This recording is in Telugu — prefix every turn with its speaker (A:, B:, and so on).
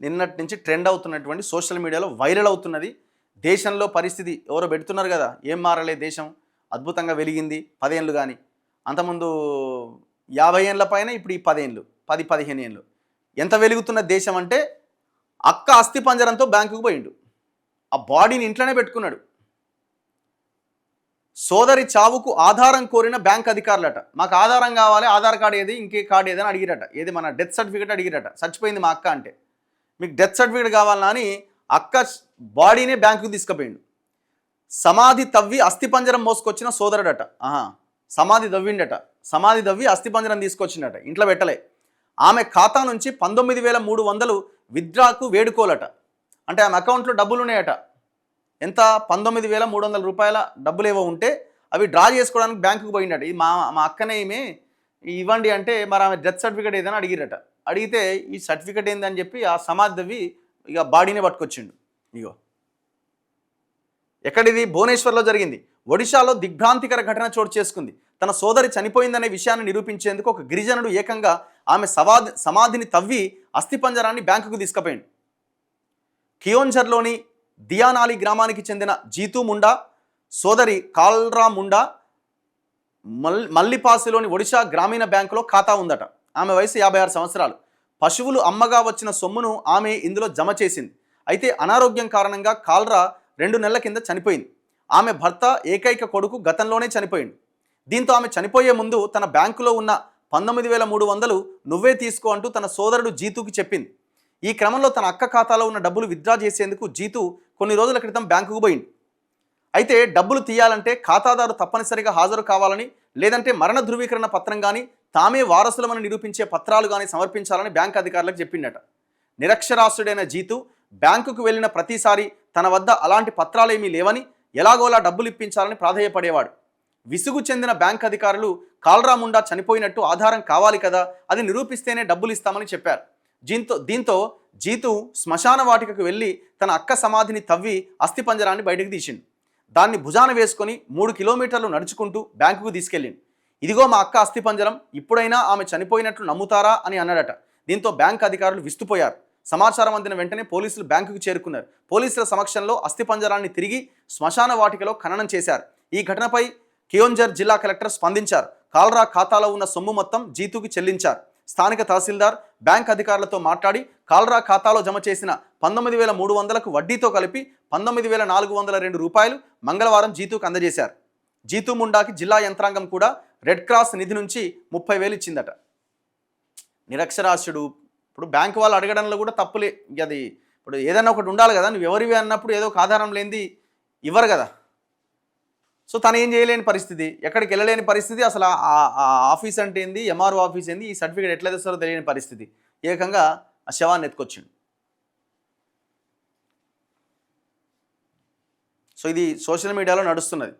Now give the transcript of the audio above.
A: నిన్నటి నుంచి ట్రెండ్ అవుతున్నటువంటి సోషల్ మీడియాలో వైరల్ అవుతున్నది. దేశంలో పరిస్థితి ఎవరో పెడుతున్నారు కదా, ఏం మారలే దేశం అద్భుతంగా వెలిగింది 10 ఏళ్ళు కానీ, అంతకుముందు 50 ఏళ్ళ పైన, ఇప్పుడు ఈ 10 ఏళ్ళు 10-15 ఏళ్ళు ఎంత వెలుగుతున్న దేశం అంటే, అక్క అస్థిపంజరంతో బ్యాంకుకు పోయిండు, ఆ బాడీని ఇంట్లోనే పెట్టుకున్నాడు. సోదరి చావుకు ఆధారం కోరిన బ్యాంక్ అధికారులట. మాకు ఆధారం కావాలి, ఆధార్ కార్డు ఏది, ఇంకే కార్డు ఏదని అడిగిరట. ఏది మన డెత్ సర్టిఫికేట్ అడిగిరట. చచ్చిపోయింది మా అక్క అంటే, మీకు డెత్ సర్టిఫికేట్ కావాలన్నా అని అక్క బాడీనే బ్యాంకుకు తీసుకుపోయిండు. సమాధి తవ్వి అస్థిపంజరం మోసుకొచ్చిన సోదరుడట. సమాధి దవ్విండట, సమాధి దవ్వి అస్థిపంజరం తీసుకొచ్చిండట, ఇంట్లో పెట్టలే. ఆమె ఖాతా నుంచి 19,300 విత్డ్రాకు వేడుకోలట. అంటే ఆమె అకౌంట్లో డబ్బులు ఉన్నాయట. ఎంత? 19,300 రూపాయల డబ్బులు ఏవో ఉంటే అవి డ్రా చేసుకోవడానికి బ్యాంకుకు పోయిండట. ఇది మా అక్కనే ఏమి ఇవ్వండి అంటే, మరి ఆమె డెత్ సర్టిఫికేట్ ఏదైనా అడిగిరట. అడిగితే ఈ సర్టిఫికేట్ ఏందని చెప్పి ఆ సమాధి దవ్వి ఇక బాడీనే పట్టుకొచ్చిండు. ఇగో ఎక్కడిది? భువనేశ్వర్లో జరిగింది. ఒడిశాలో దిగ్భ్రాంతికర ఘటన చోటు చేసుకుంది. తన సోదరి చనిపోయిందనే విషయాన్ని నిరూపించేందుకు ఒక గిరిజనుడు ఏకంగా ఆమె సమాధిని తవ్వి అస్థిపంజరాన్ని బ్యాంకుకు తీసుకుపోయింది. కియోంఝర్లోని దియానాలి గ్రామానికి చెందిన జీతూ ముండా సోదరి కాల్రా ముండా మల్లిపాసిలోని ఒడిశా గ్రామీణ బ్యాంకులో ఖాతా ఉందట. ఆమె వయసు 56 సంవత్సరాలు. పశువులు అమ్మగా వచ్చిన సొమ్మును ఆమె ఇందులో జమ చేసింది. అయితే అనారోగ్యం కారణంగా కాల్రా 2 నెలల కింద చనిపోయింది. ఆమె భర్త ఏకైక కొడుకు గతంలోనే చనిపోయింది. దీంతో ఆమె చనిపోయే ముందు తన బ్యాంకులో ఉన్న 19,300 నువ్వే తీసుకో అంటూ తన సోదరుడు జీతుకి చెప్పింది. ఈ క్రమంలో తన అక్క ఖాతాలో ఉన్న డబ్బులు విత్డ్రా చేసేందుకు జీతు కొన్ని రోజుల క్రితం బ్యాంకుకు పోయింది. అయితే డబ్బులు తీయాలంటే ఖాతాదారు తప్పనిసరిగా హాజరు కావాలని, లేదంటే మరణ ధృవీకరణ పత్రం కానీ, తామే వారసులమని నిరూపించే పత్రాలు కానీ సమర్పించాలని బ్యాంక్ అధికారులకు చెప్పిండట. నిరక్షరాస్యుడైన జీతు బ్యాంకుకు వెళ్ళిన ప్రతిసారి తన వద్ద అలాంటి పత్రాలేమీ లేవని, ఎలాగోలా డబ్బులు ఇప్పించాలని ప్రాధేయపడేవాడు. విసుగు చెందిన బ్యాంక్ అధికారులు కాల్రా ముండా చనిపోయినట్టు ఆధారం కావాలి కదా, అది నిరూపిస్తేనే డబ్బులు ఇస్తామని చెప్పారు. దీంతో జీతు శ్మశాన వాటికకు వెళ్ళి తన అక్క సమాధిని తవ్వి అస్థిపంజరాన్ని బయటకు తీసిండు. దాన్ని భుజాన వేసుకొని 3 కిలోమీటర్లు నడుచుకుంటూ బ్యాంకుకు తీసుకెళ్ళిండు. ఇదిగో మా అక్క అస్థిపంజరం, ఇప్పుడైనా ఆమె చనిపోయినట్లు నమ్ముతారా అని అన్నాడట. దీంతో బ్యాంక్ అధికారులు విస్తుపోయారు. సమాచారం అందిన వెంటనే పోలీసులు బ్యాంకుకు చేరుకున్నారు. పోలీసుల సమక్షంలో అస్థిపంజరాన్ని తిరిగి శ్మశాన వాటికలో ఖననం చేశారు. ఈ ఘటనపై కియోంఝర్ జిల్లా కలెక్టర్ స్పందించారు. కాల్రా ఖాతాలో ఉన్న సొమ్ము మొత్తం జీతుకి చెల్లించారు. స్థానిక తహసీల్దార్ బ్యాంక్ అధికారులతో మాట్లాడి కాల్రా ఖాతాలో జమ చేసిన 19,300కు వడ్డీతో కలిపి 19,402 రూపాయలు మంగళవారం జీతుకు అందజేశారు. జీతూ ముండాకి జిల్లా యంత్రాంగం కూడా రెడ్ క్రాస్ నిధి నుంచి 30,000 ఇచ్చిందట. నిరక్షరాస్యుడు, ఇప్పుడు బ్యాంకు వాళ్ళు అడగడంలో కూడా తప్పులే. అది ఇప్పుడు ఏదైనా ఒకటి ఉండాలి కదా, నువ్వు ఎవరివి అన్నప్పుడు ఏదో ఒక ఆధారం లేనిది ఇవ్వరు కదా. సో తను ఏం చేయలేని పరిస్థితి, ఎక్కడికి వెళ్ళలేని పరిస్థితి, అసలు ఆ ఆఫీస్ అంటే ఏంది, ఎంఆర్ఓ ఆఫీస్ ఏంది, ఈ సర్టిఫికేట్ ఎట్లా తెస్తారో తెలియని పరిస్థితి. ఏకంగా ఆ శవాన్ని ఎత్తుకొచ్చిండు. సో ఇది సోషల్ మీడియాలో నడుస్తున్నది.